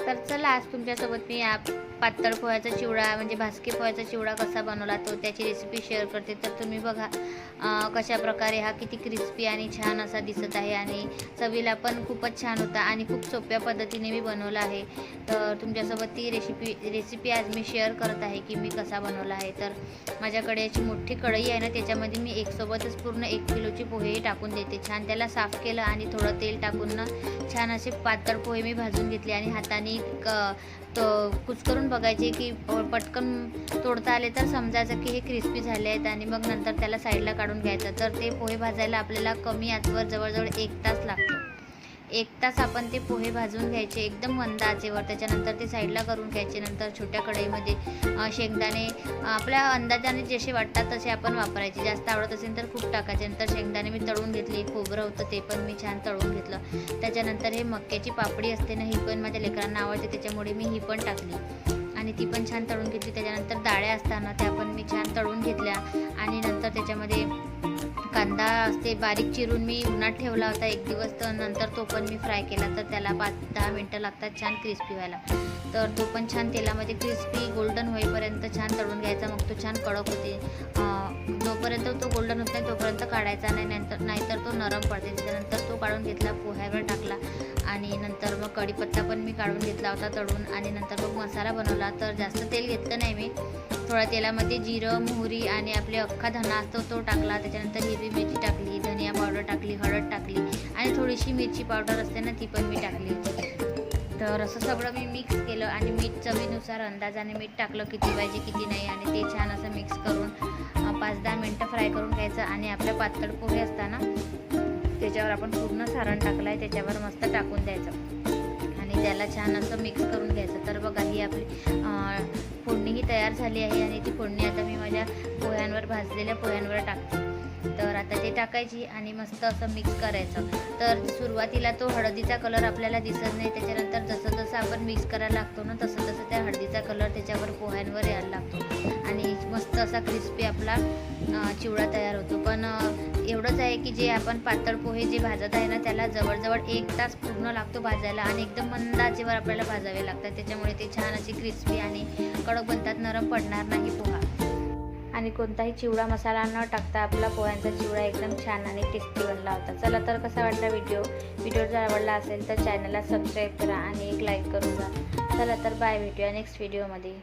तर चला आज तुमच्यासोबत मी पातळ पोह्याचा चिवडा म्हणजे भाजके पोह्याचा चिवडा कसा बनवला तो त्याची रेसिपी शेअर करते। तर तुम्ही बघा कशा प्रकारे हा किती क्रिस्पी आणि छान असा दिसत आहे आणि चवीला पण खूपच छान होता आणि खूप सोप्या पद्धतीने मी बनवला आहे। तर तुमच्यासोबत ती रेसिपी आज मी शेअर करत आहे की मी कसा बनवला आहे। तर माझ्याकडे अशी मोठी कढई आहे ना, त्याच्यामध्ये मी सोबतच पूर्ण 1 किलोचे पोहे टाकून देते। छान त्याला साफ केलं आणि थोडं तेल टाकून ना छान असे पातळ पोहे मी भाजून घेतले आणि हाताने कुस्करून बघायचे की पटकन तोडता आले तर समजायचं की हे क्रिस्पी झाले आहेत आणि मग नंतर त्याला साईडला काढून घ्यायचं। तर ते पोहे भाजायला आपल्याला कमी आचेवर जवळजवळ 1 तास लागतो। 1 तास आपण ते पोहे भाजून घ्यायचे एकदम मंद आचेवर। त्याच्यानंतर ते साईडला करून घ्यायचे। नंतर छोट्या कढईमध्ये शेंगदाणे आपल्या अंदाजाने जसे वाटतात तसे आपण वापरायचे। जास्त आवडत असेल तर खूप टाकायचे। नंतर शेंगदाणे मी तळून घेतले, खोबरं होतं ते पण मी छान तळून घेतलं। त्याच्यानंतर हे मक्याची पापडी असते ना, ही पण माझ्या लेकरांना आवडते त्याच्यामुळे मी ही पण टाकली आणि ती पण छान तळून घेतली। त्याच्यानंतर डाळ्या असताना त्या पण मी छान तळून घेतल्या आणि नंतर त्याच्यामध्ये कांदा असते बारीक चिरून मी उन्हात ठेवला होता 1 दिवस, तर नंतर तो पण मी फ्राय केला। तर त्याला 5-10 मिनटं लागतात छान क्रिस्पी व्हायला। तर तो पण छान तेलामध्ये क्रिस्पी गोल्डन होईपर्यंत छान तळून घ्यायचा, मग तो छान कडक होते। जोपर्यंत तो गोल्डन होत नाही तोपर्यंत काढायचा नाही, नाहीतर तो नरम पडते। त्याच्यानंतर तो काढून घेतला, पोह्यावर टाकला आणि नंतर मग कढीपत्ता पण मी काढून घेतला होता तळून आणि नंतर मग मसाला बनवला। तर जास्त तेल घेतलं नाही मी, थोड्या तेलामध्ये जिरं, मोहरी आणि आपले अख्खा धना असतो तो टाकला। त्याच्यानंतर हिरवी मिरची टाकली, धनिया पावडर टाकली, हळद टाकली आणि थोडीशी मिरची पावडर असते ना ती पण मी टाकली। तर असं सगळं मी मिक्स केलं आणि मीठ चवीनुसार अंदाजाने मीठ टाकलं किती पाहिजे किती नाही आणि ते छान असं मिक्स करून 5-10 मिनटं फ्राय करून घ्यायचं। आणि आपल्या पातळ पोहे असताना त्याच्यावर आपण पूर्ण सारण टाकलं आहे त्याच्यावर मस्त टाकून द्यायचं आणि त्याला छान असं मिक्स करून घ्यायचं। तर बघा ही आपली फोडणी ही तयार झाली आहे आणि ती फोडणी आता मी माझ्या पोह्यांवर भाजलेल्या पोह्यांवर टाकते। तर आता ते टाकायची आणि मस्त असं मिक्स करायचं। तर सुरुवातीला तो हळदीचा कलर आपल्याला दिसत नाही, त्याच्यानंतर जसं जसं आपण मिक्स करायला लागतो ना तसं तसं त्या हळदीचा कलर त्याच्यावर पोह्यांवर यायला लागतो आणि मस्त असा क्रिस्पी आपला चिवडा तयार होतो। पण एवढंच आहे की जे आपण पातळ पोहे जे भाजत आहे ना त्याला जवळजवळ 1 तास पूर्ण लागतो भाजायला आणि एकदम मंद आचेवर आपल्याला भाजावे लागतात। त्याच्यामुळे ते छान असे क्रिस्पी आणि कडक बनतात, नरम पडणार नाही पोहा आणि कोणताही चिवडा मसाला न टाकता आपला पोह्यांचा चिवडा एकदम छान आणि टेस्टी बनला होता। चला तर कसा वाटला व्हिडिओ जर आवडला असेल तर चॅनलला सबस्क्राईब करा आणि एक लाईक करून जा। चला तर बाय, भेटूया नेक्स्ट व्हिडिओमध्ये।